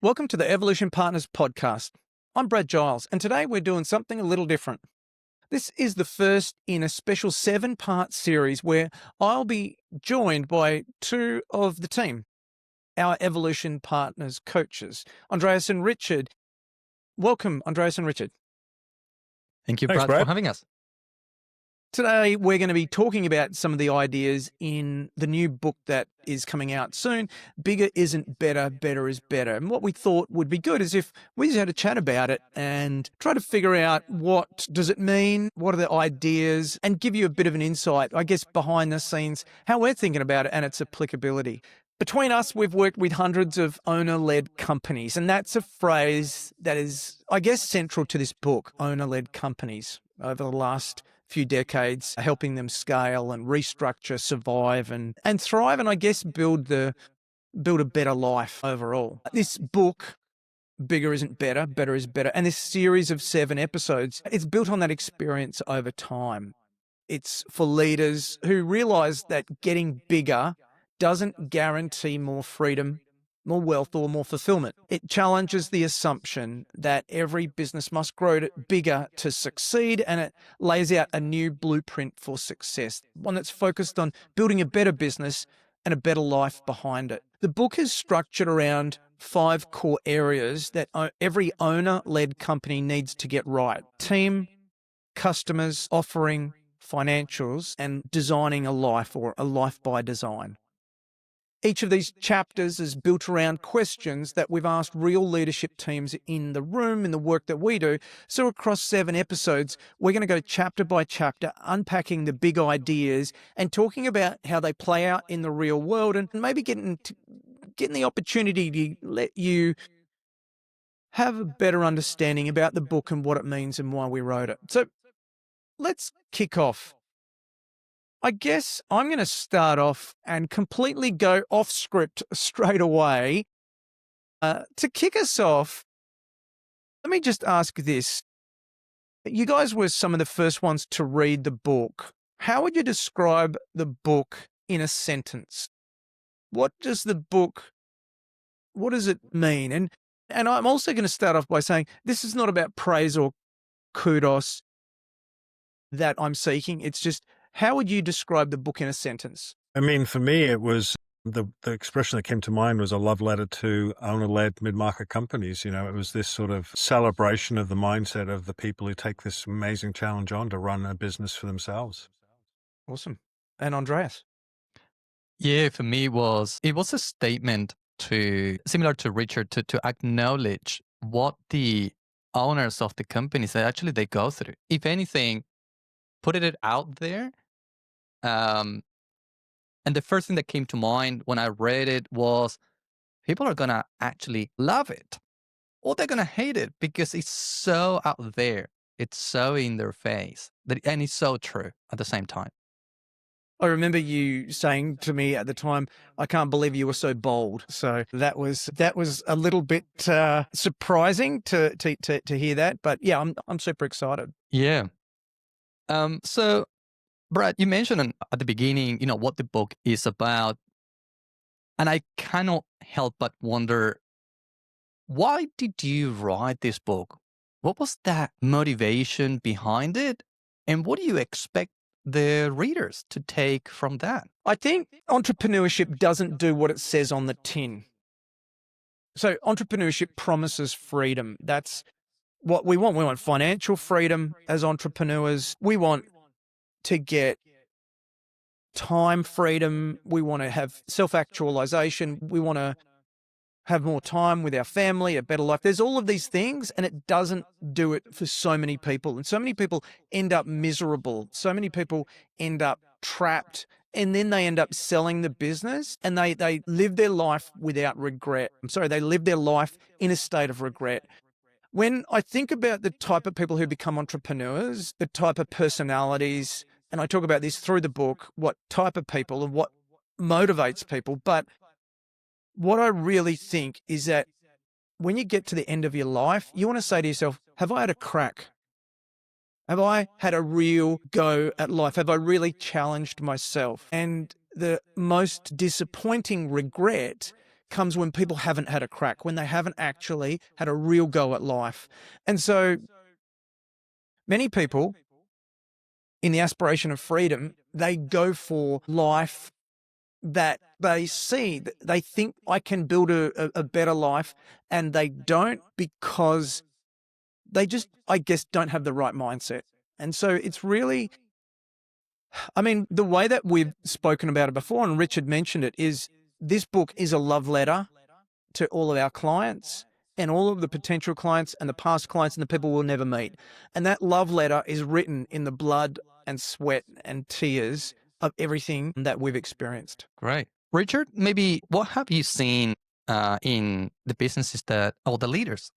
Welcome to the Evolution Partners podcast. I'm Brad Giles, and today we're doing something a little different. This is the first in a special 7-part series where I'll be joined by two of the team, our Evolution Partners coaches, Andres and Richard. Welcome, Andres and Richard. Thank you, Thanks, Brad, for Brad. having us. Today, we're going to be talking about some of the ideas in the new book that is coming out soon. Bigger isn't better, better is better. And what we thought would be good is if we just had a chat about it and try to figure out what does it mean, what are the ideas, and give you a bit of an insight, I guess, behind the scenes, how we're thinking about it and its applicability. Between us, we've worked with hundreds of owner-led companies, and that's a phrase that is, I guess, central to this book, owner-led companies, over the last few decades, helping them scale and restructure, survive and thrive, and I guess build a better life overall. This book, Bigger Isn't Better, Better is Better, and this series of 7 episodes, it's built on that experience over time. It's for leaders who realize that getting bigger doesn't guarantee more freedom, more wealth, or more fulfillment. It challenges the assumption that every business must grow bigger to succeed, and it lays out a new blueprint for success, one that's focused on building a better business and a better life behind it. The book is structured around 5 core areas that every owner-led company needs to get right: team, customers, offering, financials, and designing a life, or a life by design. Each of these chapters is built around questions that we've asked real leadership teams in the room, in the work that we do. So across 7 episodes, we're going to go chapter by chapter, unpacking the big ideas and talking about how they play out in the real world, and maybe getting the opportunity to let you have a better understanding about the book and what it means and why we wrote it. So let's kick off. I guess I'm going to start off and completely go off script straight away. To kick us off, let me just ask this. You guys were some of the first ones to read the book. How would you describe the book in a sentence? What does it mean? And I'm also going to start off by saying this is not about praise or kudos that I'm seeking. It's just, how would you describe the book in a sentence? I mean, for me, it was the expression that came to mind was a love letter to owner-led mid-market companies. You know, it was this sort of celebration of the mindset of the people who take this amazing challenge on to run a business for themselves. Awesome. And Andreas? Yeah, for me, it was a statement similar to Richard, to acknowledge what the owners of the companies that actually they go through. If anything, put it out there. And the first thing that came to mind when I read it was people are going to actually love it, or they're going to hate it because it's so out there. It's so in their face, and it's so true at the same time. I remember you saying to me at the time, I can't believe you were so bold. So that was a little bit surprising to hear that. But yeah, I'm super excited. Yeah. So Brad, you mentioned at the beginning, what the book is about. And I cannot help but wonder, why did you write this book? What was that motivation behind it? And what do you expect the readers to take from that? I think entrepreneurship doesn't do what it says on the tin. So entrepreneurship promises freedom. That's what we want. We want financial freedom as entrepreneurs. We want to get time freedom. We want to have self-actualization. We want to have more time with our family, a better life. There's all of these things, and it doesn't do it for so many people. And so many people end up miserable. So many people end up trapped, and then they end up selling the business, and they live their life without regret. They live their life in a state of regret. When I think about the type of people who become entrepreneurs, the type of personalities, and I talk about this through the book, what type of people and what motivates people. But what I really think is that when you get to the end of your life, you want to say to yourself, have I had a crack? Have I had a real go at life? Have I really challenged myself? And the most disappointing regret comes when people haven't had a crack, when they haven't actually had a real go at life. And so many people in the aspiration of freedom, they go for life that they see, they think I can build a better life, and they don't, because they just, I guess, don't have the right mindset. And so it's really, I mean, the way that we've spoken about it before, and Richard mentioned it, is this book is a love letter to all of our clients and all of the potential clients and the past clients and the people we'll never meet. And that love letter is written in the blood and sweat and tears of everything that we've experienced. Great. Richard, maybe what have you seen in the businesses or the leaders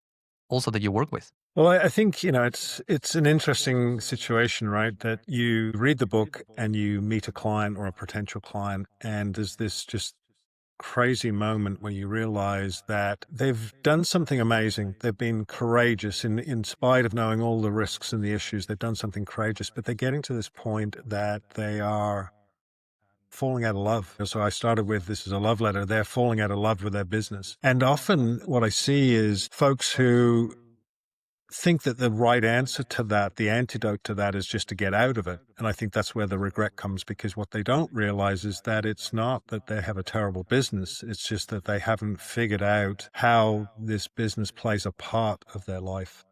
also that you work with? Well, I think, it's an interesting situation, right? That you read the book and you meet a client or a potential client, and there's this just crazy moment where you realize that they've done something amazing. They've been courageous in spite of knowing all the risks and the issues. They've done something courageous, but they're getting to this point that they are falling out of love. So I started with, this is a love letter. They're falling out of love with their business. And often what I see is folks who think that the right answer to that, the antidote to that, is just to get out of it. And I think that's where the regret comes, because what they don't realize is that it's not that they have a terrible business. It's just that they haven't figured out how this business plays a part of their life.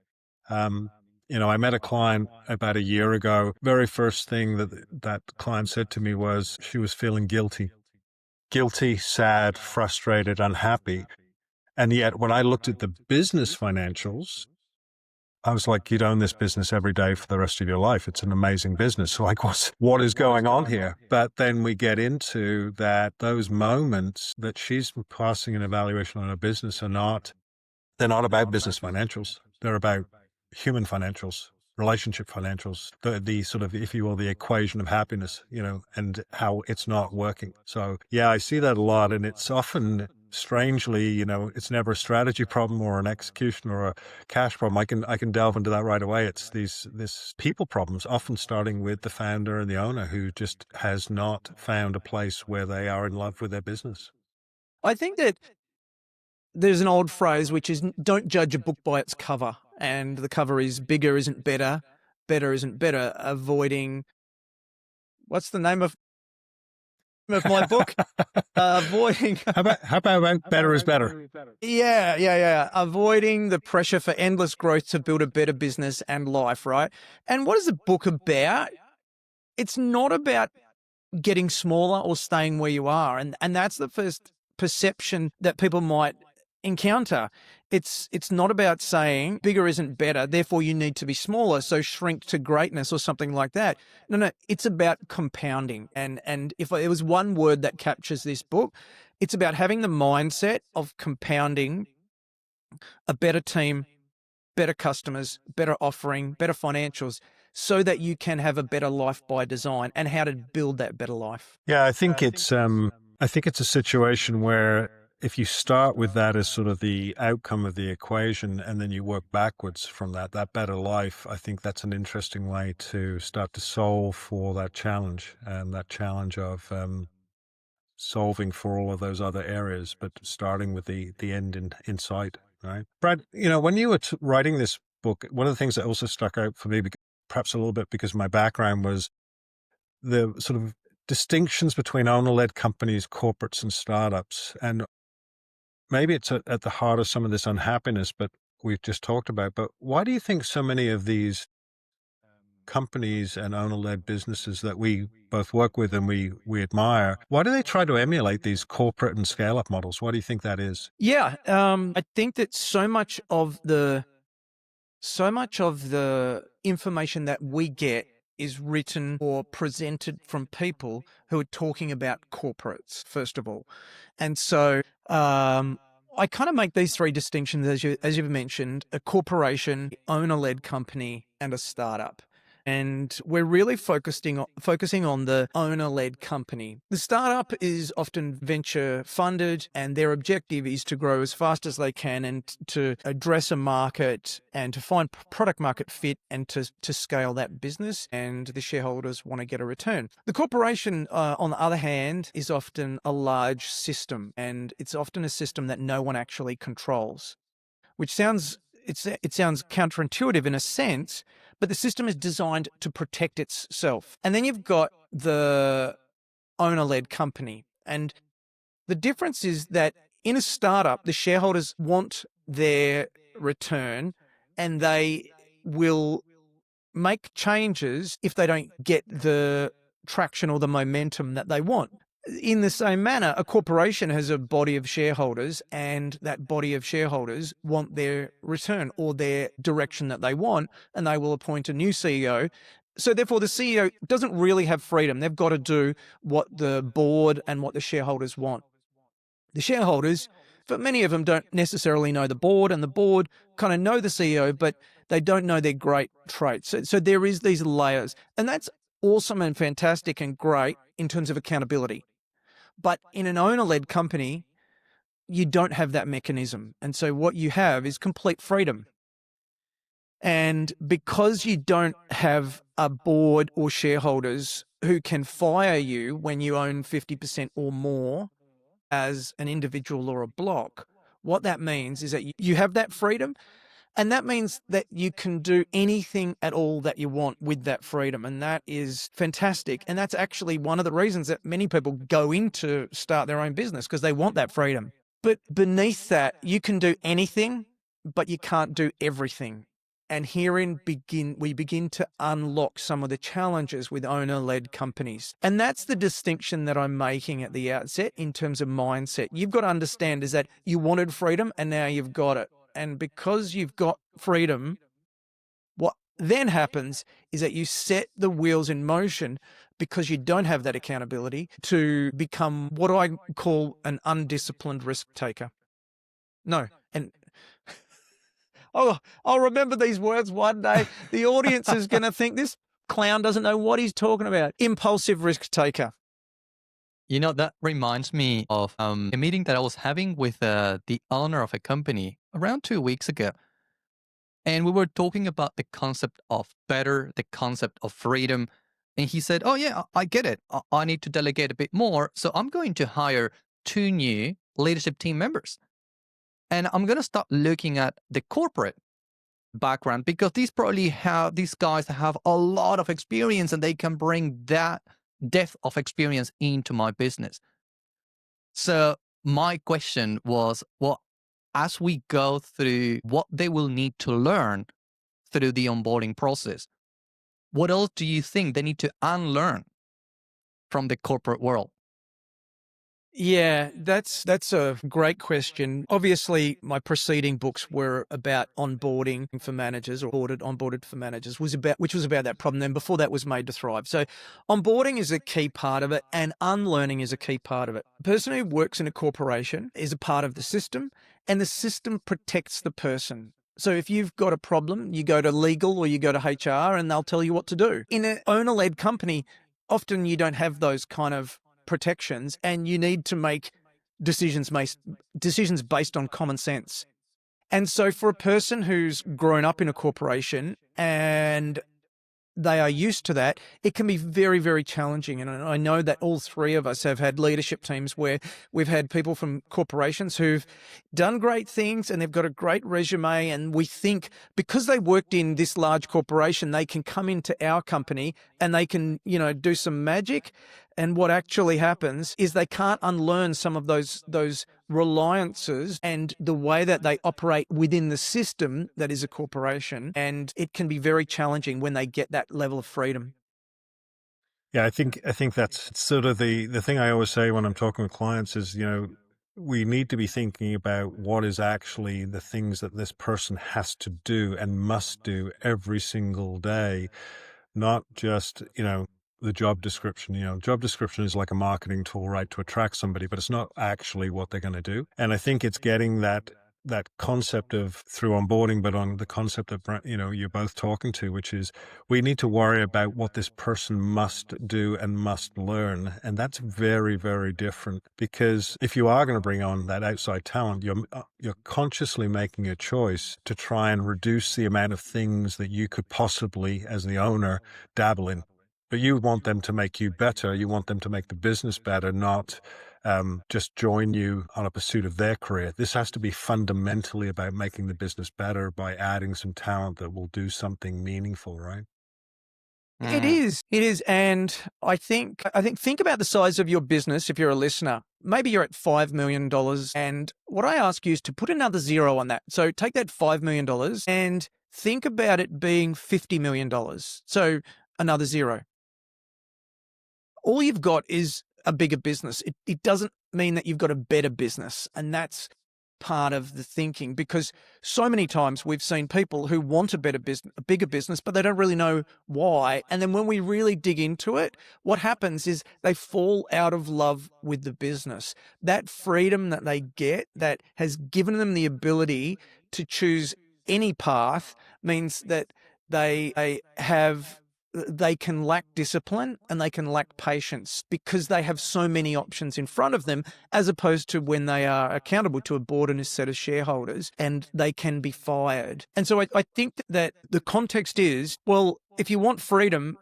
I met a client about a year ago. Very first thing that client said to me was she was feeling guilty, sad, frustrated, unhappy. And yet when I looked at the business financials, I was like, you'd own this business every day for the rest of your life. It's an amazing business. So like, what is going on here? But then we get into that, those moments that she's passing an evaluation on her business they're not about business financials. They're about human financials, relationship financials, the sort of, if you will, the equation of happiness, and how it's not working. So yeah, I see that a lot. And it's often, strangely, it's never a strategy problem or an execution or a cash problem. I can delve into that right away. It's this people problems, often starting with the founder and the owner who just has not found a place where they are in love with their business. I think that there's an old phrase which is, don't judge a book by its cover. And the cover is bigger isn't better, better isn't better, avoiding, what's the name of my book? Avoiding. How about better is better? Yeah. Avoiding the pressure for endless growth to build a better business and life, right? And what is the book about? It's not about getting smaller or staying where you are. And that's the first perception that people might encounter. It's not about saying bigger isn't better, therefore you need to be smaller, so shrink to greatness or something like that. No, it's about compounding. And if there was one word that captures this book, it's about having the mindset of compounding a better team, better customers, better offering, better financials, so that you can have a better life by design, and how to build that better life. Yeah, I think it's a situation where if you start with that as sort of the outcome of the equation, and then you work backwards from that better life, I think that's an interesting way to start to solve for that challenge, and that challenge of solving for all of those other areas, but starting with the end in sight, right? Brad, when you were writing this book, one of the things that also stuck out for me, perhaps a little bit because of my background, was the sort of distinctions between owner-led companies, corporates, and startups. And maybe it's at the heart of some of this unhappiness, but we've just talked about. But why do you think so many of these companies and owner-led businesses that we both work with and we admire, why do they try to emulate these corporate and scale-up models? Why do you think that is? Yeah, I think that so much of the information that we get is written or presented from people who are talking about corporates, first of all. And so I kind of make these three distinctions, as you've mentioned: a corporation, owner-led company, and a startup. And we're really focusing on the owner-led company. The startup is often venture funded, and their objective is to grow as fast as they can and to address a market and to find product market fit and to scale that business. And the shareholders want to get a return. The corporation, on the other hand, is often a large system, and it's often a system that no one actually controls, which sounds counterintuitive in a sense, but the system is designed to protect itself. And then you've got the owner-led company. And the difference is that in a startup, the shareholders want their return and they will make changes if they don't get the traction or the momentum that they want. In the same manner, a corporation has a body of shareholders, and that body of shareholders want their return or their direction that they want, and they will appoint a new CEO. So therefore, the CEO doesn't really have freedom. They've got to do what the board and what the shareholders want. The shareholders, for many of them, don't necessarily know the board, and the board kind of know the CEO, but they don't know their great traits. So there is these layers, and that's awesome and fantastic and great in terms of accountability. But in an owner-led company, you don't have that mechanism. And so what you have is complete freedom. And because you don't have a board or shareholders who can fire you when you own 50% or more as an individual or a block, what that means is that you have that freedom. And that means that you can do anything at all that you want with that freedom. And that is fantastic. And that's actually one of the reasons that many people go in to start their own business, because they want that freedom. But beneath that, you can do anything, but you can't do everything. And herein we begin to unlock some of the challenges with owner-led companies. And that's the distinction that I'm making at the outset in terms of mindset. You've got to understand is that you wanted freedom and now you've got it. And because you've got freedom, what then happens is that you set the wheels in motion, because you don't have that accountability, to become what I call an undisciplined risk taker. No, and I'll remember these words one day. The audience is going to think this clown doesn't know what he's talking about. Impulsive risk taker. That reminds me of a meeting that I was having with the owner of a company around 2 weeks ago. And we were talking about the concept of better, the concept of freedom. And he said, oh, yeah, I get it. I need to delegate a bit more. So I'm going to hire 2 new leadership team members. And I'm going to start looking at the corporate background, because these guys have a lot of experience and they can bring that depth of experience into my business. So my question was, well, as we go through what they will need to learn through the onboarding process, what else do you think they need to unlearn from the corporate world? Yeah, that's a great question. Obviously, my preceding books were about onboarding for managers, or onboarded for managers, which was about that problem. Then before that was Made to Thrive. So onboarding is a key part of it, and unlearning is a key part of it. A person who works in a corporation is a part of the system, and the system protects the person. So if you've got a problem, you go to legal or you go to HR and they'll tell you what to do. In an owner-led company, often you don't have those kind of protections, and you need to make decisions based on common sense. And so for a person who's grown up in a corporation and they are used to that, it can be very, very challenging. And I know that all 3 of us have had leadership teams where we've had people from corporations who've done great things and they've got a great resume, and we think because they worked in this large corporation, they can come into our company and they can, do some magic. And what actually happens is they can't unlearn some of those reliances and the way that they operate within the system that is a corporation. And it can be very challenging when they get that level of freedom. Yeah, I think that's sort of the thing I always say when I'm talking with clients is, we need to be thinking about what is actually the things that this person has to do and must do every single day, not just, the job description. Job description is like a marketing tool, right, to attract somebody, but it's not actually what they're going to do. And I think it's getting that that concept of through onboarding, but on the concept of, you're both talking to, which is we need to worry about what this person must do and must learn. And that's very, very different, because if you are going to bring on that outside talent, you're consciously making a choice to try and reduce the amount of things that you could possibly, as the owner, dabble in. But you want them to make you better. You want them to make the business better, not just join you on a pursuit of their career. This has to be fundamentally about making the business better by adding some talent that will do something meaningful, right? It Mm. is. It is. And I think about the size of your business if you're a listener. Maybe you're at $5 million. And what I ask you is to put another zero on that. So take that $5 million and think about it being $50 million. So another zero. All you've got is a bigger business. It doesn't mean that you've got a better business. And that's part of the thinking, because so many times we've seen people who want a bigger business, but they don't really know why. And then when we really dig into it, what happens is they fall out of love with the business. That freedom that they get, that has given them the ability to choose any path, means that they can lack discipline and they can lack patience because they have so many options in front of them, as opposed to when they are accountable to a board and a set of shareholders and they can be fired. And so I think that the context is, well, if you want freedom,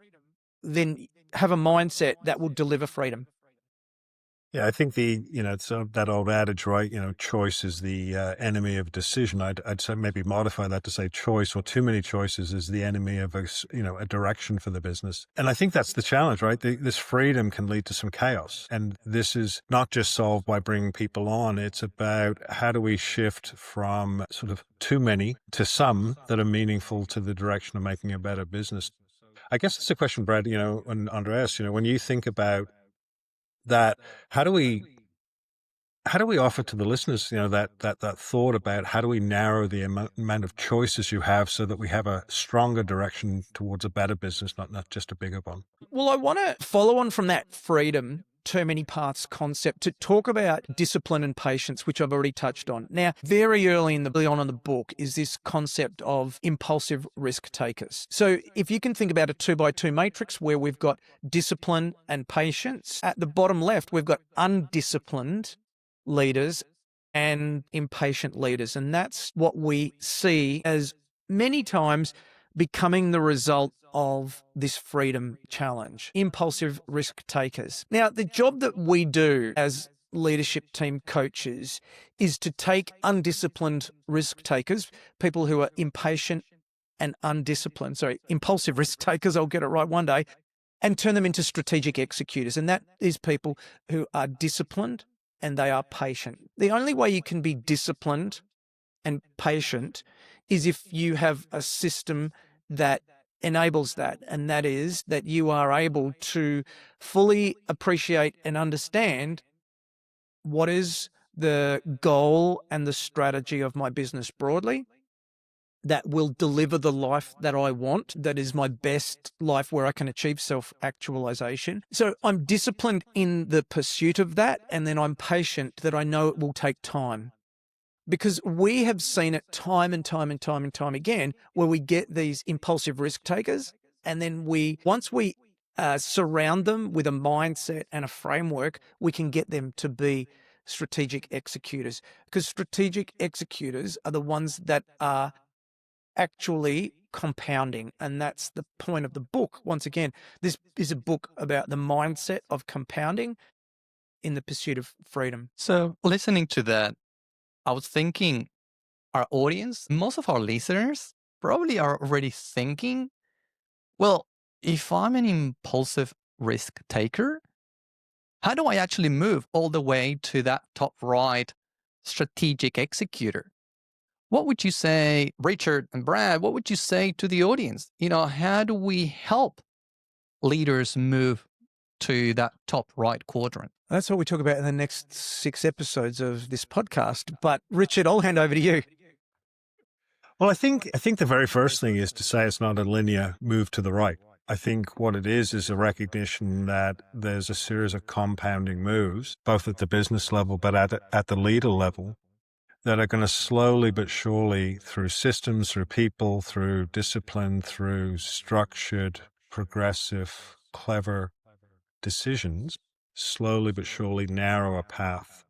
then have a mindset that will deliver freedom. Yeah, I think it's that old adage, right? Choice is the enemy of decision. I'd say maybe modify that to say choice, or too many choices is the enemy of a direction for the business. And I think that's the challenge, right? This freedom can lead to some chaos. And this is not just solved by bringing people on. It's about how do we shift from sort of too many to some that are meaningful to the direction of making a better business. I guess it's a question, Brad, and Andreas, when you think about that, how do we offer to the listeners, that thought about how do we narrow the amount of choices you have so that we have a stronger direction towards a better business, not just a bigger one? Well, I want to follow on from that freedom, too many paths concept to talk about discipline and patience, which I've already touched on. Now, very early in the book is this concept of impulsive risk takers. So if you can think about a 2x2 matrix where we've got discipline and patience, at the bottom left, we've got undisciplined leaders and impatient leaders. And that's what we see as many times becoming the result of this freedom challenge, impulsive risk takers. Now, the job that we do as leadership team coaches is to take undisciplined risk takers, people who are impatient and impulsive risk takers, I'll get it right one day, and turn them into strategic executors. And that is people who are disciplined and they are patient. The only way you can be disciplined and patient is if you have a system that enables that, and that is that you are able to fully appreciate and understand what is the goal and the strategy of my business broadly that will deliver the life that I want, that is my best life where I can achieve self-actualization. So I'm disciplined in the pursuit of that, and then I'm patient that I know it will take time. Because we have seen it time and time and time and time again where we get these impulsive risk takers, and then once we surround them with a mindset and a framework, we can get them to be strategic executors. Because strategic executors are the ones that are actually compounding. And that's the point of the book. Once again, this is a book about the mindset of compounding in the pursuit of freedom. So listening to that, I was thinking our audience, most of our listeners probably are already thinking, well, if I'm an impulsive risk taker, how do I actually move all the way to that top right strategic executor? What would you say, Richard and Brad, what would you say to the audience? How do we help leaders move to that top right quadrant? That's what we talk about in the next 6 episodes of this podcast. But Richard, I'll hand over to you. Well, I think the very first thing is to say it's not a linear move to the right. I think what it is a recognition that there's a series of compounding moves, both at the business level, but at the leader level, that are going to slowly but surely, through systems, through people, through discipline, through structured, progressive, clever decisions, slowly but surely narrow a path.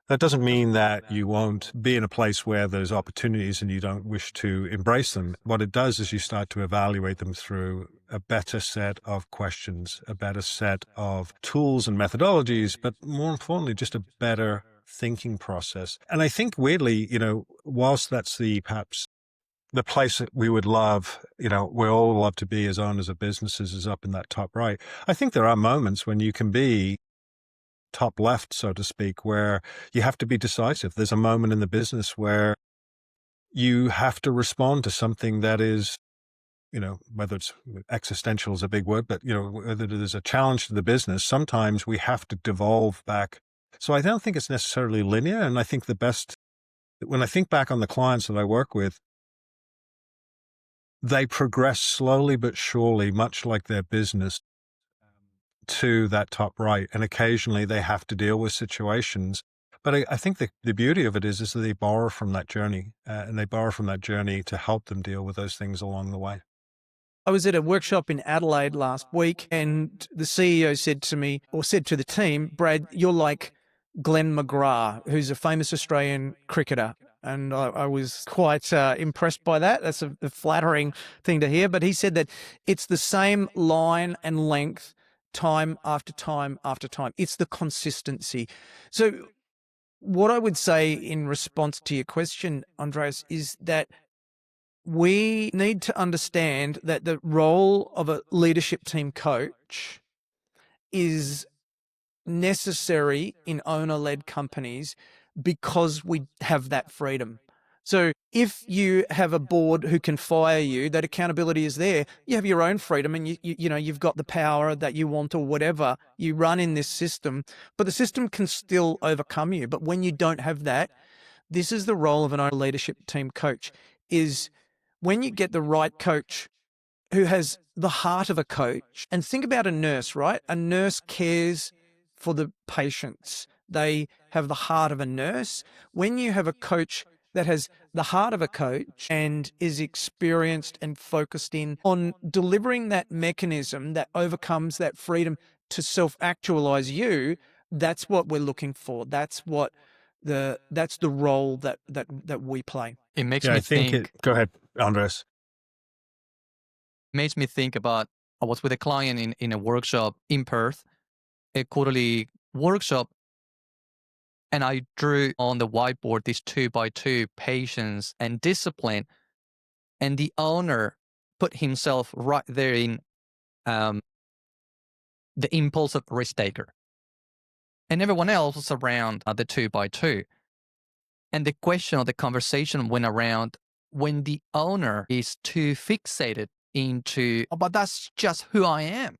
That doesn't mean that you won't be in a place where there's opportunities and you don't wish to embrace them. What it does is you start to evaluate them through a better set of questions, a better set of tools and methodologies, but more importantly, just a better thinking process. And I think weirdly, whilst that's perhaps the place that we would love, we all love to be as owners of businesses is up in that top right. I think there are moments when you can be top left, so to speak, where you have to be decisive. There's a moment in the business where you have to respond to something that is, whether it's existential is a big word, but, whether there's a challenge to the business, sometimes we have to devolve back. So I don't think it's necessarily linear. And I think when I think back on the clients that I work with, they progress slowly but surely, much like their business, to that top right. And occasionally they have to deal with situations. But I think the beauty of it is that they borrow from that journey, and they borrow from that journey to help them deal with those things along the way. I was at a workshop in Adelaide last week, and the CEO said to me, or said to the team, Brad, you're like Glenn McGrath, who's a famous Australian cricketer. And I was quite impressed by that. That's a flattering thing to hear. But he said that it's the same line and length time after time after time. It's the consistency. So what I would say in response to your question, Andres, is that we need to understand that the role of a leadership team coach is necessary in owner-led companies because we have that freedom. So if you have a board who can fire you, that accountability is there. You have your own freedom, and you've got the power that you want or whatever. You run in this system, but the system can still overcome you. But when you don't have that, this is the role of an owner leadership team coach, is when you get the right coach who has the heart of a coach. And think about a nurse, right? A nurse cares for the patients. They have the heart of a nurse. When you have a coach that has the heart of a coach and is experienced and focused in on delivering that mechanism that overcomes that freedom to self-actualize you, that's what we're looking for. That's the role that we play. It makes me think. Go ahead, Andres. Makes me think about, I was with a client in a workshop in Perth, a quarterly workshop, and I drew on the whiteboard these 2x2 patience and discipline, and the owner put himself right there in the impulsive risk taker, and everyone else was around the 2x2. And the question or the conversation went around when the owner is too fixated into, oh, but that's just who I am,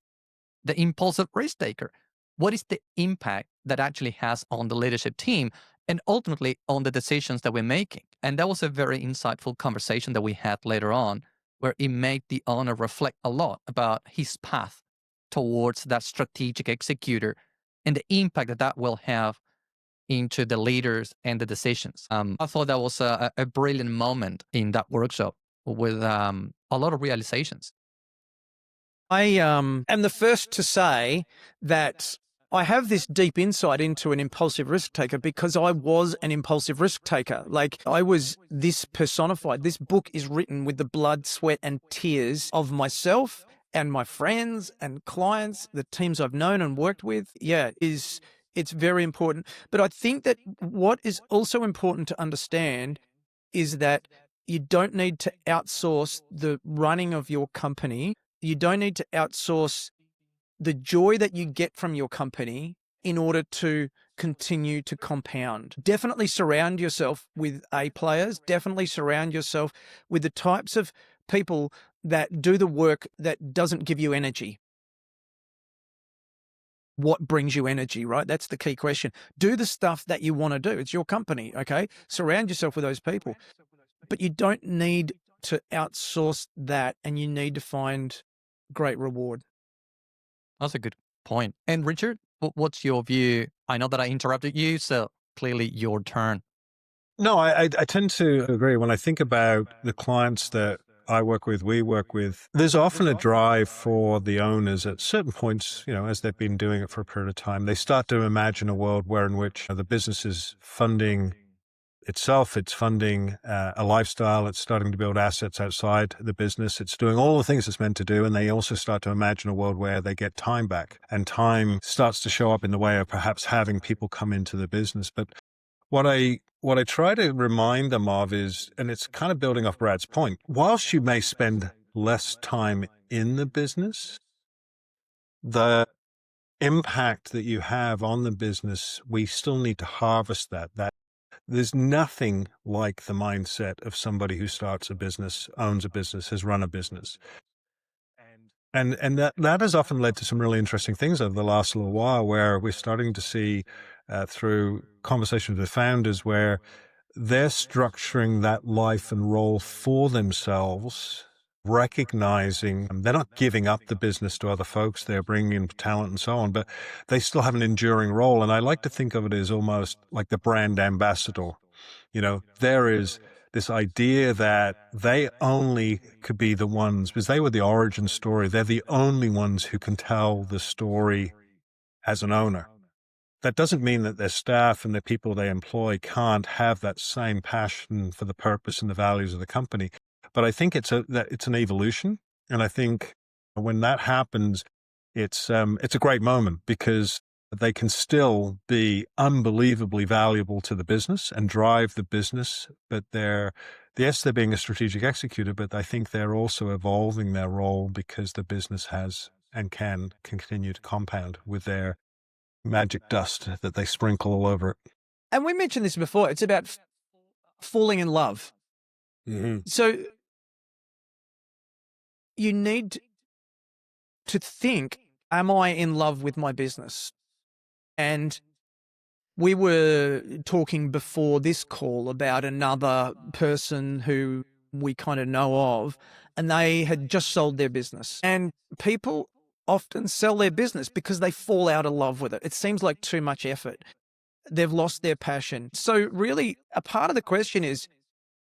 the impulsive risk taker. What is the impact that actually has on the leadership team and ultimately on the decisions that we're making? And that was a very insightful conversation that we had later on, where it made the owner reflect a lot about his path towards that strategic executor and the impact that that will have into the leaders and the decisions. I thought that was a brilliant moment in that workshop with a lot of realizations. I am the first to say that I have this deep insight into an impulsive risk taker because I was an impulsive risk taker. Like, I was this personified. This book is written with the blood, sweat, and tears of myself and my friends and clients, the teams I've known and worked with. Yeah, it's very important. But I think that what is also important to understand is that you don't need to outsource the running of your company. You don't need to outsource the joy that you get from your company in order to continue to compound. Definitely surround yourself with A players. Definitely surround yourself with the types of people that do the work that doesn't give you energy. What brings you energy, right? That's the key question. Do the stuff that you want to do. It's your company, okay? Surround yourself with those people. But you don't need to outsource that, and you need to find great reward. That's a good point. And Richard, what's your view? I know that I interrupted you, so clearly your turn. No, I tend to agree. When I think about the clients that I work with, we work with, there's often a drive for the owners at certain points, as they've been doing it for a period of time, they start to imagine a world where in which the business is funding itself, it's funding a lifestyle, it's starting to build assets outside the business, it's doing all the things it's meant to do. And they also start to imagine a world where they get time back, and time starts to show up in the way of perhaps having people come into the business. But what I try to remind them of is, and it's kind of building off Brad's point, whilst you may spend less time in the business, the impact that you have on the business, we still need to harvest that. There's nothing like the mindset of somebody who starts a business, owns a business, has run a business. And that has often led to some really interesting things over the last little while, where we're starting to see through conversations with founders where they're structuring that life and role for themselves, recognizing they're not giving up the business to other folks, they're bringing in talent and so on, but they still have an enduring role. And I like to think of it as almost like the brand ambassador. There is this idea that they only could be the ones, because they were the origin story, they're the only ones who can tell the story as an owner. That doesn't mean that their staff and the people they employ can't have that same passion for the purpose and the values of the company. But I think it's an evolution. And I think when that happens, it's a great moment, because they can still be unbelievably valuable to the business and drive the business. But they're being a strategic executor, but I think they're also evolving their role because the business has and can continue to compound with their magic dust that they sprinkle all over it. And we mentioned this before. It's about falling in love. Mm-hmm. So you need to think, am I in love with my business? And we were talking before this call about another person who we kind of know of, and they had just sold their business. And people often sell their business because they fall out of love with it. It seems like too much effort. They've lost their passion. So really, a part of the question is,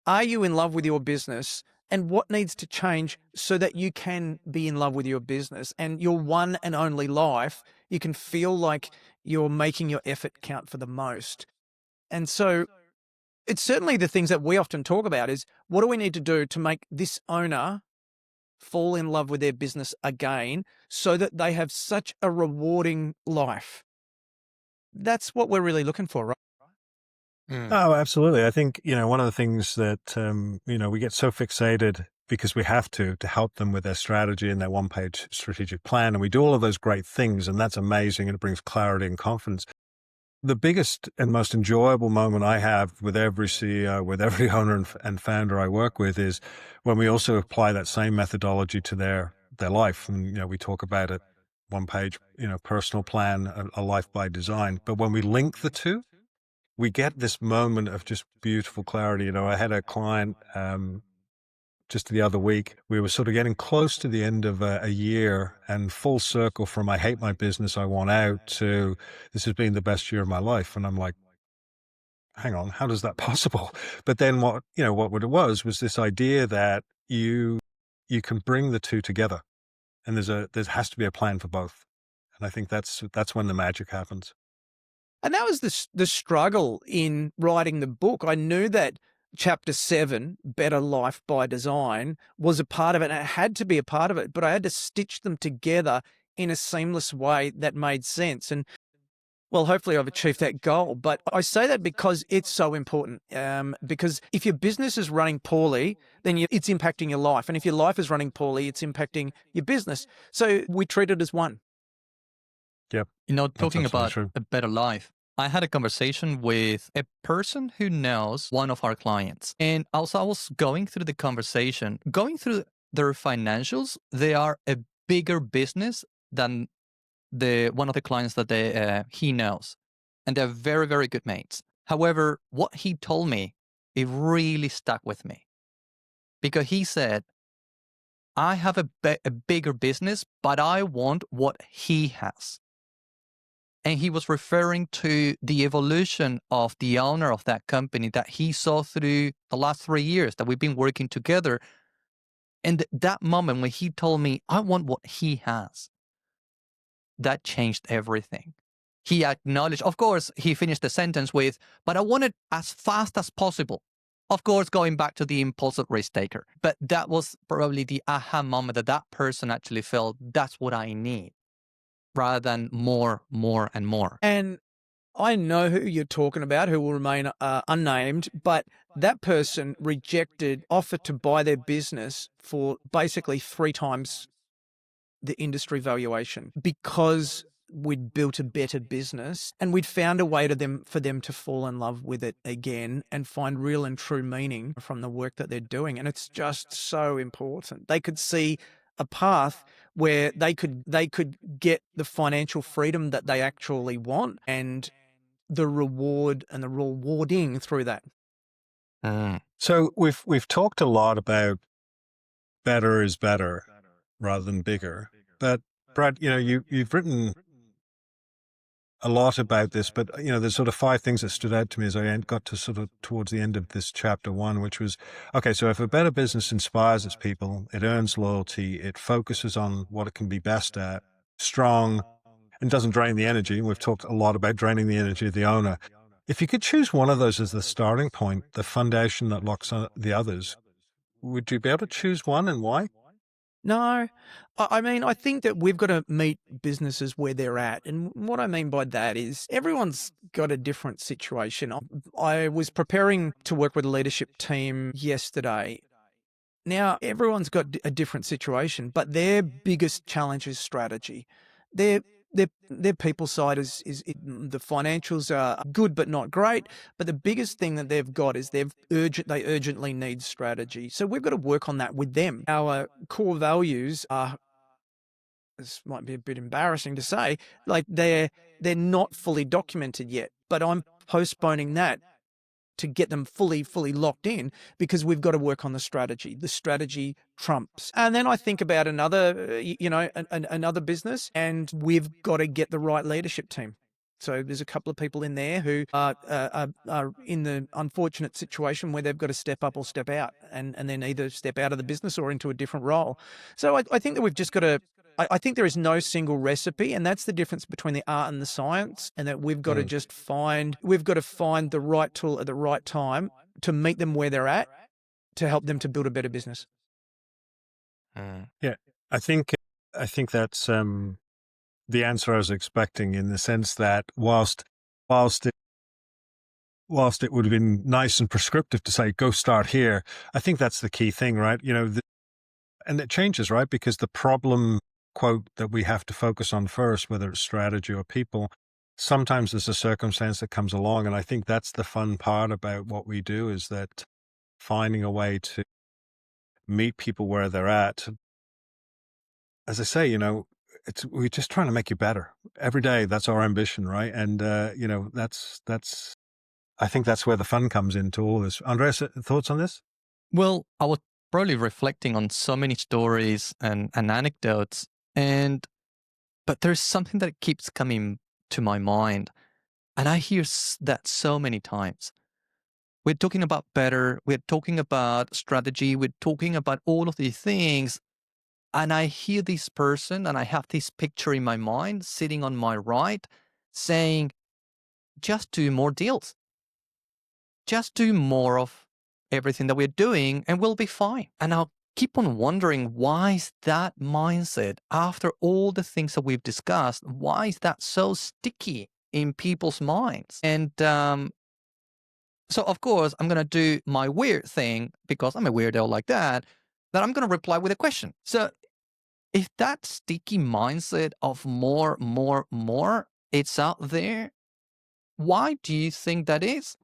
are you in love with your business, and what needs to change so that you can be in love with your business and your one and only life? You can feel like you're making your effort count for the most. And so it's certainly the things that we often talk about is, what do we need to do to make this owner fall in love with their business again so that they have such a rewarding life? That's what we're really looking for, right? Oh, absolutely. I think, one of the things that, we get so fixated because we have to help them with their strategy and their one-page strategic plan. And we do all of those great things, and that's amazing. And it brings clarity and confidence. The biggest and most enjoyable moment I have with every CEO, with every owner and founder I work with, is when we also apply that same methodology to their life. And, we talk about it, one page, personal plan, a life by design. But when we link the two, we get this moment of just beautiful clarity. I had a client just the other week. We were sort of getting close to the end of a year, and full circle from I hate my business, I want out, to this has been the best year of my life. And I'm like, hang on, how is that possible? But then what it was this idea that you can bring the two together, and there has to be a plan for both. And I think that's when the magic happens. And that was the struggle in writing the book. I knew that chapter 7, Better Life by Design, was a part of it, and it had to be a part of it, but I had to stitch them together in a seamless way that made sense. And well, hopefully I've achieved that goal. But I say that because it's so important. Because if your business is running poorly, then it's impacting your life. And if your life is running poorly, it's impacting your business. So we treat it as one. Yep. Talking about true. a better life, I had a conversation with a person who knows one of our clients. And as I was going through the conversation, going through their financials, they are a bigger business than one of the clients that he knows. And they're very, very good mates. However, what he told me, it really stuck with me. Because he said, I have a bigger business, but I want what he has. And he was referring to the evolution of the owner of that company that he saw through the last 3 years that we've been working together. And that moment when he told me, I want what he has, that changed everything. He acknowledged, of course, he finished the sentence with, but I want it as fast as possible. Of course, going back to the impulsive risk taker. But that was probably the aha moment that that person actually felt that's what I need, rather than more, and more. And I know who you're talking about, who will remain unnamed, but that person rejected offer to buy their business for basically 3 times the industry valuation because we'd built a better business and we'd found a way for them to fall in love with it again and find real and true meaning from the work that they're doing. And it's just so important. They could see a path where they could get the financial freedom that they actually want and the reward and the rewarding through that. So we've talked a lot about better is better rather than bigger. But Brad, you've written a lot about this, but there's sort of 5 things that stood out to me as I got to sort of towards the end of this chapter 1, which was, okay, so if a better business inspires its people, it earns loyalty, it focuses on what it can be best at, strong, and doesn't drain the energy. We've talked a lot about draining the energy of the owner. If you could choose one of those as the starting point, the foundation that locks on the others, would you be able to choose one, and why? No, I mean, I think that we've got to meet businesses where they're at. And what I mean by that is everyone's got a different situation. I was preparing to work with a leadership team yesterday. Now, everyone's got a different situation, but their biggest challenge is strategy. Their people side is the financials are good but not great. But the biggest thing that they've got is they urgently need strategy. So we've got to work on that with them. Our core values are, this might be a bit embarrassing to say, like they're not fully documented yet. But I'm postponing that to get them fully locked in because we've got to work on the strategy. The strategy trumps. And then I think about another, another business, and we've got to get the right leadership team. So there's a couple of people in there who are in the unfortunate situation where they've got to step up or step out and then either step out of the business or into a different role. So I think that we've just got to, I think there is no single recipe, and that's the difference between the art and the science, and that we've got to just find the right tool at the right time to meet them where they're at, to help them to build a better business. Yeah, I think that's the answer I was expecting, in the sense that whilst it would have been nice and prescriptive to say, go start here, I think that's the key thing, right? And it changes, right? Because the problem quote that we have to focus on first, whether it's strategy or people, sometimes there's a circumstance that comes along. And I think that's the fun part about what we do, is that finding a way to meet people where they're at. As I say, we're just trying to make you better every day. That's our ambition, right? And, that's, I think that's where the fun comes into all this. Andres, thoughts on this? Well, I was probably reflecting on so many stories and anecdotes, but there's something that keeps coming to my mind, and I hear that so many times. We're talking about better, we're talking about strategy, we're talking about all of these things, and I hear this person, and I have this picture in my mind sitting on my right saying, just do more deals. Just do more of everything that we're doing and we'll be fine. And I'll keep on wondering, why is that mindset, after all the things that we've discussed, why is that so sticky in people's minds? And so, of course, I'm going to do my weird thing, because I'm a weirdo like that I'm going to reply with a question. So if that sticky mindset of more, it's out there, why do you think that is?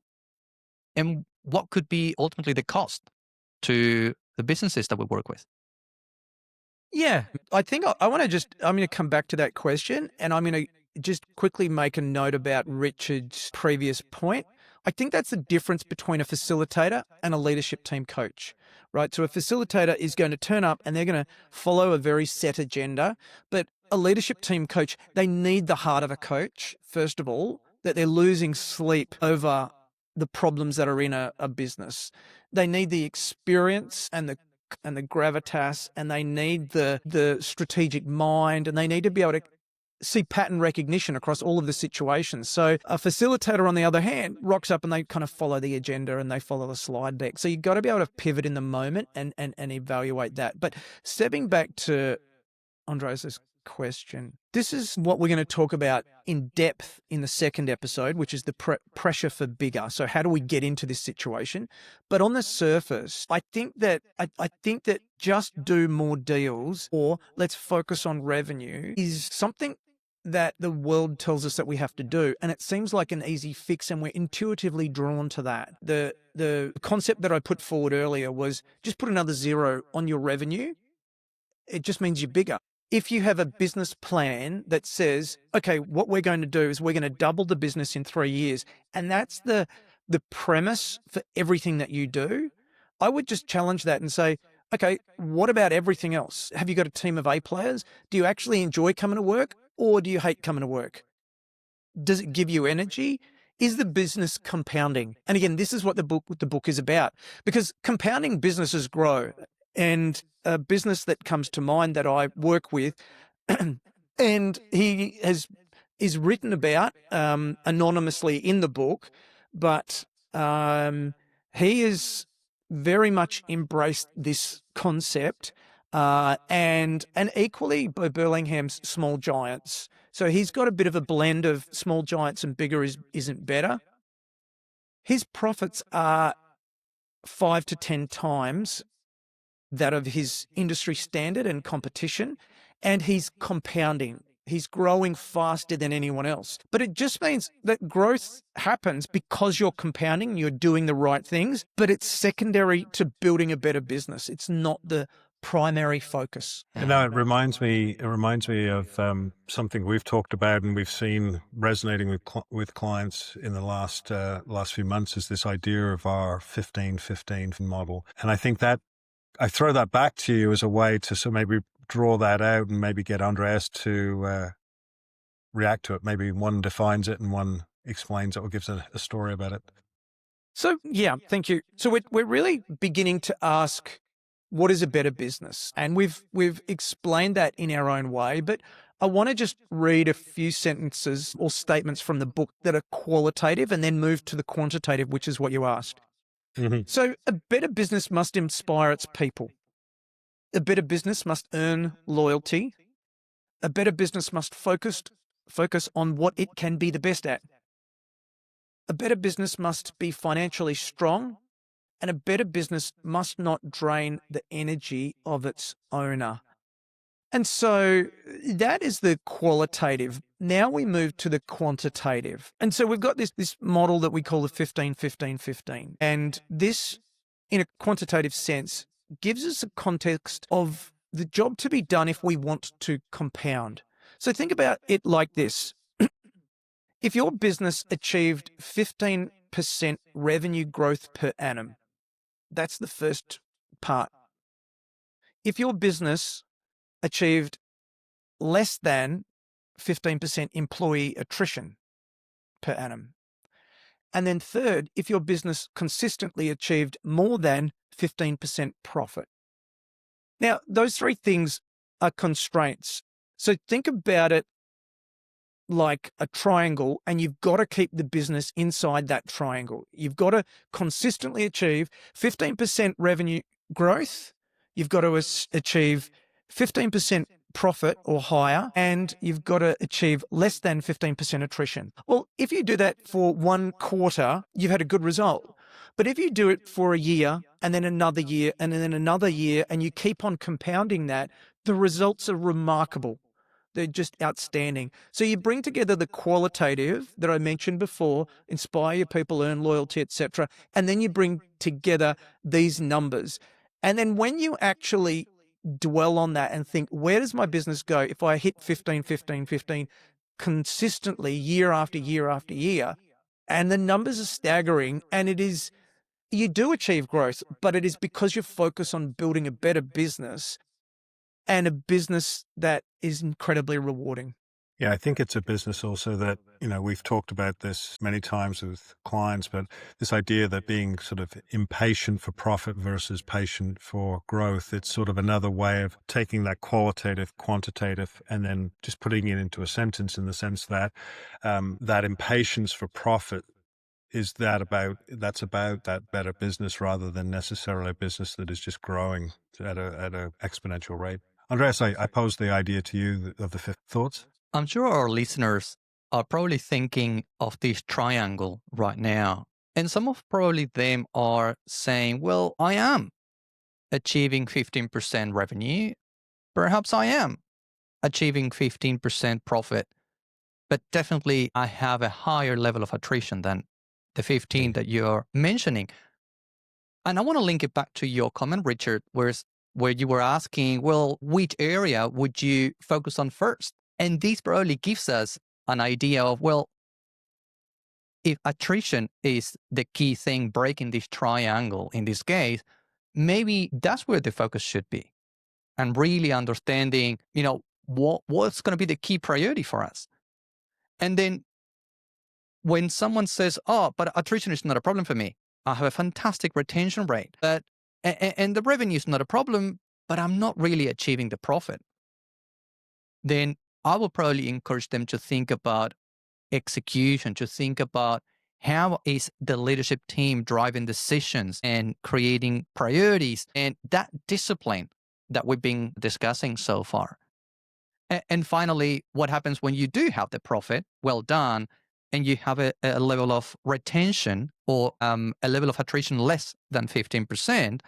And what could be ultimately the cost to the businesses that we work with? Yeah, I think I'm going to come back to that question, and I'm going to just quickly make a note about Richard's previous point. I think that's the difference between a facilitator and a leadership team coach, right? So a facilitator is going to turn up and they're going to follow a very set agenda, but a leadership team coach, they need the heart of a coach, first of all, that they're losing sleep over the problems that are in a business. They need the experience and the gravitas, and they need the strategic mind, and they need to be able to see pattern recognition across all of the situations. So a facilitator, on the other hand, rocks up and they kind of follow the agenda and they follow the slide deck. So you've got to be able to pivot in the moment and evaluate that. But stepping back to Andres' question, this is what we're going to talk about in depth in the second episode, which is the pressure for bigger. So how do we get into this situation? But on the surface, I think that just do more deals, or let's focus on revenue, is something that the world tells us that we have to do. And it seems like an easy fix, and we're intuitively drawn to that. The concept that I put forward earlier was just put another zero on your revenue. It just means you're bigger. If you have a business plan that says, okay, what we're going to do is we're going to double the business in 3 years, and that's the premise for everything that you do, I would just challenge that and say, okay, what about everything else? Have you got a team of A players? Do you actually enjoy coming to work, or do you hate coming to work? Does it give you energy? Is the business compounding? And again, this is what the book is about, because compounding businesses grow. And a business that comes to mind that I work with, and he is written about anonymously in the book, but he has very much embraced this concept, and equally by Burlingham's Small Giants. So he's got a bit of a blend of small giants and bigger isn't better. His profits are 5 to 10 times that of his industry standard and competition, and he's compounding. He's growing faster than anyone else. But it just means that growth happens because you're compounding, you're doing the right things, but it's secondary to building a better business. It's not the primary focus. And now it reminds me of something we've talked about and we've seen resonating with clients in the last few months, is this idea of our 15-15 model. And I think that I throw that back to you as a way to maybe draw that out and maybe get Andres to react to it. Maybe one defines it and one explains it or gives a story about it. So, yeah, thank you. So we're really beginning to ask, what is a better business? And we've explained that in our own way, but I want to just read a few sentences or statements from the book that are qualitative and then move to the quantitative, which is what you asked. Mm-hmm. So a better business must inspire its people. A better business must earn loyalty. A better business must focus on what it can be the best at. A better business must be financially strong, and a better business must not drain the energy of its owner. And so that is the qualitative. Now we move to the quantitative. And so we've got this model that we call the 15-15-15. And this, in a quantitative sense, gives us a context of the job to be done if we want to compound. So think about it like this. If your business achieved 15% revenue growth per annum, that's the first part. If your business achieved less than 15% employee attrition per annum. And then third, if your business consistently achieved more than 15% profit. Now, those three things are constraints. So think about it like a triangle, and you've got to keep the business inside that triangle. You've got to consistently achieve 15% revenue growth. You've got to achieve 15% profit or higher, and you've got to achieve less than 15% attrition. Well, if you do that for 1 quarter, you've had a good result. But if you do it for a year and then another year and then another year, and you keep on compounding that, the results are remarkable. They're just outstanding. So you bring together the qualitative that I mentioned before, inspire your people, earn loyalty, etc., and then you bring together these numbers. And then when you actually dwell on that and think, where does my business go if I hit 15-15-15 consistently year after year after year? And the numbers are staggering, and you do achieve growth, but it is because you focus on building a better business. and a business that is incredibly rewarding. Yeah, I think it's a business also that, we've talked about this many times with clients, but this idea that being sort of impatient for profit versus patient for growth, it's sort of another way of taking that qualitative, quantitative, and then just putting it into a sentence in the sense that that impatience for profit that's about that better business rather than necessarily a business that is just growing at a exponential rate. Andreas, I pose the idea to you of the fifth thoughts. I'm sure our listeners are probably thinking of this triangle right now. And some of probably them are saying, well, I am achieving 15% revenue. Perhaps I am achieving 15% profit, but definitely I have a higher level of attrition than the 15 that you're mentioning. And I want to link it back to your comment, Richard, where you were asking, well, which area would you focus on first? And this probably gives us an idea of, well, if attrition is the key thing breaking this triangle in this case, maybe that's where the focus should be. And really understanding, what's going to be the key priority for us. And then when someone says, oh, but attrition is not a problem for me. I have a fantastic retention rate, and the revenue is not a problem, but I'm not really achieving the profit. Then I will probably encourage them to think about execution, to think about how is the leadership team driving decisions and creating priorities and that discipline that we've been discussing so far. And finally, what happens when you do have the profit? Well done. And you have a level of retention or a level of attrition less than 15%,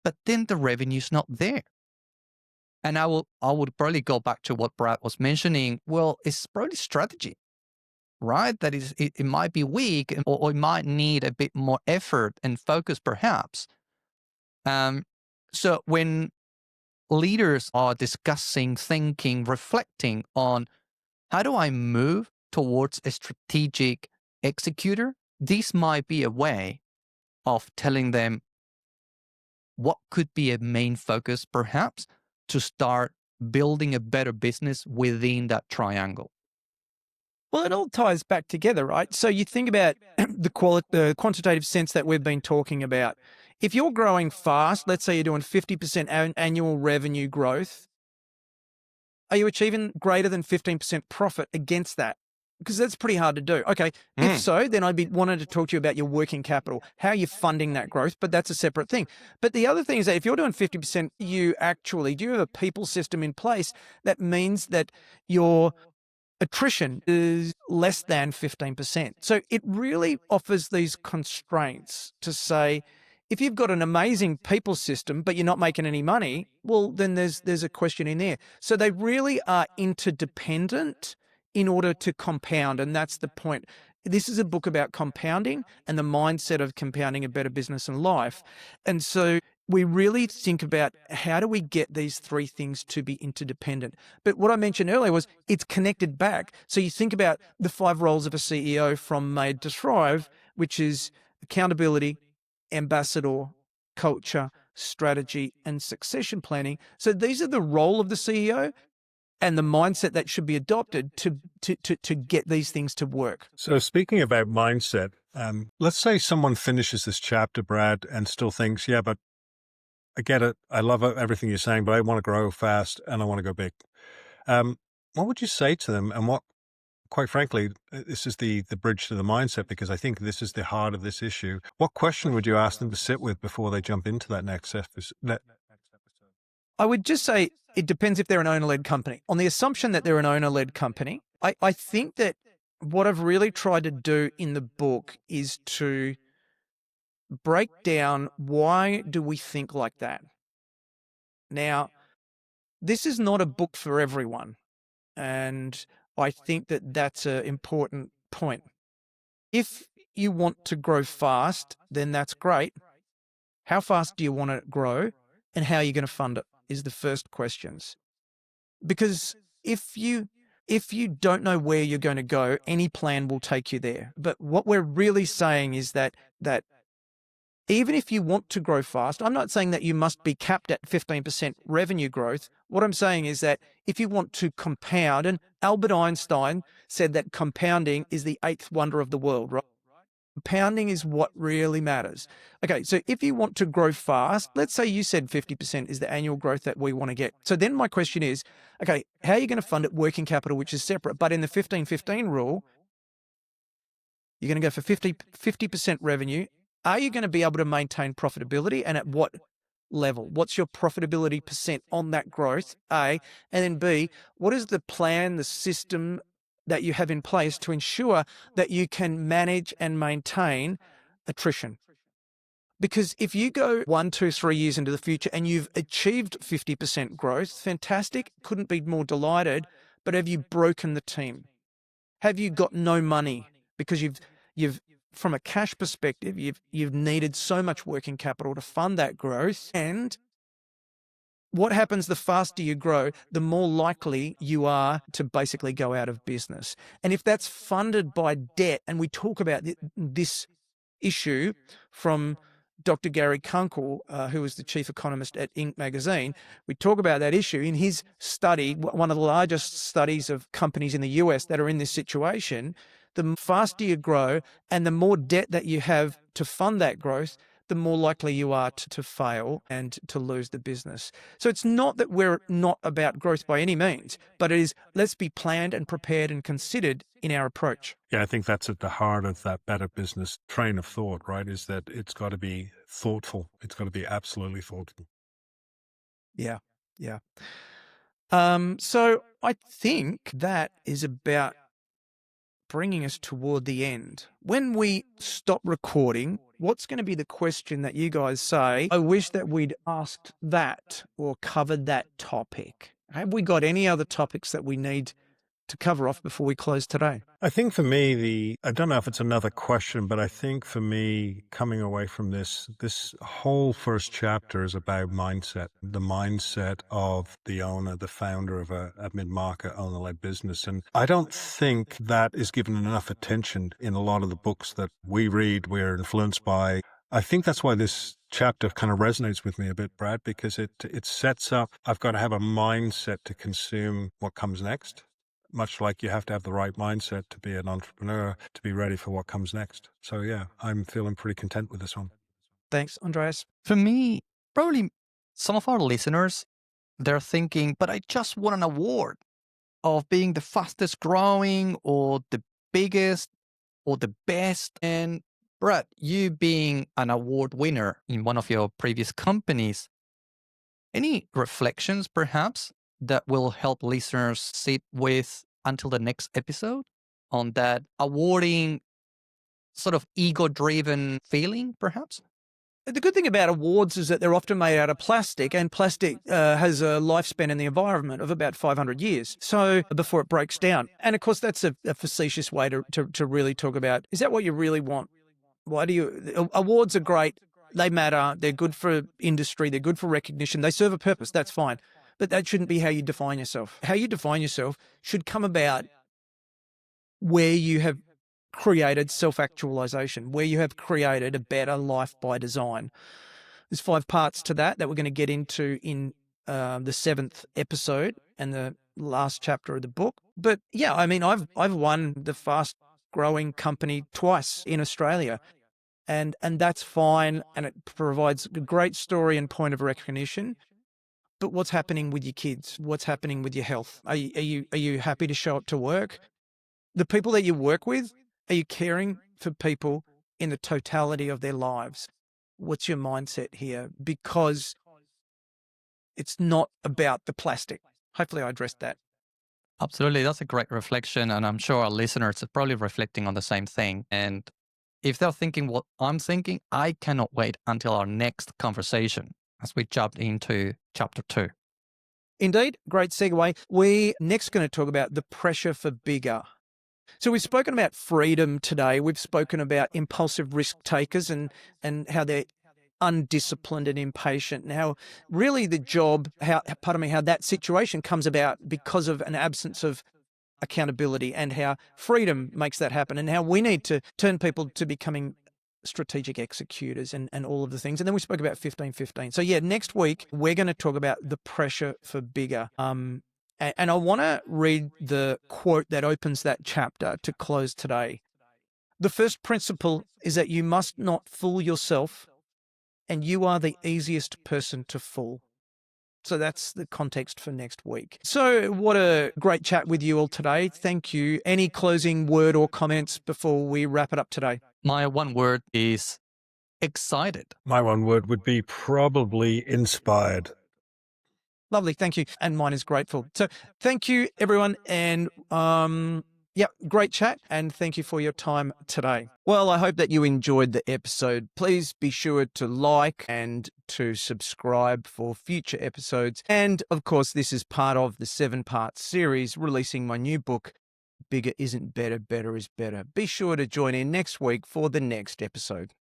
but then the revenue's not there. And I would probably go back to what Brad was mentioning. Well, it's probably strategy, right? That is, it might be weak or it might need a bit more effort and focus perhaps. So when leaders are discussing, thinking, reflecting on how do I move towards a strategic executor, this might be a way of telling them what could be a main focus, perhaps, to start building a better business within that triangle. Well, it all ties back together, right? So you think about the quantitative sense that we've been talking about. If you're growing fast, let's say you're doing 50% annual revenue growth, are you achieving greater than 15% profit against that? Because that's pretty hard to do. Okay, if so, then I'd be wanting to talk to you about your working capital, how you're funding that growth, but that's a separate thing. But the other thing is that if you're doing 50%, do you have a people system in place that means that your attrition is less than 15%. So it really offers these constraints to say, if you've got an amazing people system, but you're not making any money, well, then there's a question in there. So they really are interdependent in order to compound. And that's the point. This is a book about compounding and the mindset of compounding a better business and life. And so we really think about how do we get these three things to be interdependent. But what I mentioned earlier was it's connected back. So you think about the 5 roles of a CEO from Made to Thrive, which is accountability, ambassador, culture, strategy, and succession planning. So these are the role of the CEO and the mindset that should be adopted to get these things to work. So speaking about mindset, let's say someone finishes this chapter, Brad, and still thinks, yeah, but I get it. I love everything you're saying, but I want to grow fast and I want to go big. What would you say to them? And what, quite frankly, this is the bridge to the mindset, because I think this is the heart of this issue. What question would you ask them to sit with before they jump into that next episode? I would just say it depends if they're an owner-led company. On the assumption that they're an owner-led company, I think that what I've really tried to do in the book is to break down why do we think like that. Now, this is not a book for everyone, and I think that that's an important point. If you want to grow fast, then that's great. How fast do you want to grow, and how are you going to fund it is the first questions. Because if you don't know where you're going to go, any plan will take you there. But what we're really saying is that even if you want to grow fast, I'm not saying that you must be capped at 15% revenue growth. What I'm saying is that if you want to compound, and Albert Einstein said that compounding is the eighth wonder of the world, right? Compounding is what really matters. Okay, so if you want to grow fast, let's say you said 50% is the annual growth that we want to get. So then my question is, okay, how are you going to fund it working capital, which is separate? But in the 15-15 rule, you're going to go for 50% revenue. Are you going to be able to maintain profitability, and at what level? What's your profitability percent on that growth, A? And then B, what is the plan, the system that you have in place to ensure that you can manage and maintain attrition? Because if you go 1, 2, 3 years into the future and you've achieved 50% growth, fantastic, couldn't be more delighted, but have you broken the team? Have you got no money because you've from a cash perspective, you've needed so much working capital to fund that growth? And what happens the faster you grow, the more likely you are to basically go out of business. And if that's funded by debt, and we talk about this issue from Dr. Gary Kunkel, who was the chief economist at Inc. magazine, we talk about that issue in his study, one of the largest studies of companies in the US that are in this situation. The faster you grow and the more debt that you have to fund that growth, the more likely you are to fail and to lose the business. So it's not that we're not about growth by any means, but it is, let's be planned and prepared and considered in our approach. Yeah, I think that's at the heart of that better business train of thought, right? Is that it's got to be thoughtful. It's got to be absolutely thoughtful. Yeah, yeah. So I think that is about bringing us toward the end. When we stop recording, what's going to be the question that you guys say, I wish that we'd asked that or covered that topic? Have we got any other topics that we need to cover off before we close today? I think for me, I don't know if it's another question, but I think for me, coming away from this whole first chapter is about mindset, the mindset of the owner, the founder of a mid-market owner-led business. And I don't think that is given enough attention in a lot of the books that we read, we're influenced by. I think that's why this chapter kind of resonates with me a bit, Brad, because it sets up, I've got to have a mindset to consume what comes next. Much like you have to have the right mindset to be an entrepreneur, to be ready for what comes next. So yeah, I'm feeling pretty content with this one. Thanks, Andreas. For me, probably some of our listeners, they're thinking, but I just won an award of being the fastest growing or the biggest or the best. And Brad, you being an award winner in one of your previous companies, any reflections perhaps that will help listeners sit with until the next episode on that awarding sort of ego-driven feeling, perhaps? The good thing about awards is that they're often made out of plastic, and plastic has a lifespan in the environment of about 500 years, so before it breaks down. And of course, that's a facetious way to really talk about, is that what you really want? Why do you... Awards are great. They matter. They're good for industry. They're good for recognition. They serve a purpose. That's fine. But that shouldn't be how you define yourself. How you define yourself should come about where you have created self-actualization, where you have created a better life by design. There's 5 parts to that we're going to get into in the 7th episode and the last chapter of the book. But yeah, I mean, I've won the fast-growing company twice in Australia. And that's fine, and it provides a great story and point of recognition. But what's happening with your kids? What's happening with your health? Are you happy to show up to work? The people that you work with, are you caring for people in the totality of their lives? What's your mindset here? Because it's not about the plastic. Hopefully I addressed that. Absolutely. That's a great reflection. And I'm sure our listeners are probably reflecting on the same thing. And if they're thinking what I'm thinking, I cannot wait until our next conversation as we jump into chapter 2. Indeed, great segue. We're next going to talk about the pressure for bigger. So we've spoken about freedom today. We've spoken about impulsive risk takers and how they're undisciplined and impatient, and how really the job, how that situation comes about because of an absence of accountability, and how freedom makes that happen, and how we need to turn people to becoming strategic executors and all of the things. And then we spoke about 15-15. So yeah, next week we're going to talk about the pressure for bigger. And I want to read the quote that opens that chapter to close today. The first principle is that you must not fool yourself, and you are the easiest person to fool. So that's the context for next week. So what a great chat with you all today. Thank you. Any closing word or comments before we wrap it up today? My one word is excited. My one word would be probably inspired. Lovely. Thank you. And mine is grateful. So thank you, everyone. And great chat. And thank you for your time today. Well, I hope that you enjoyed the episode. Please be sure to like and to subscribe for future episodes. And of course, this is part of the 7-part series releasing my new book, Bigger Isn't Better, Better is Better. Be sure to join in next week for the next episode.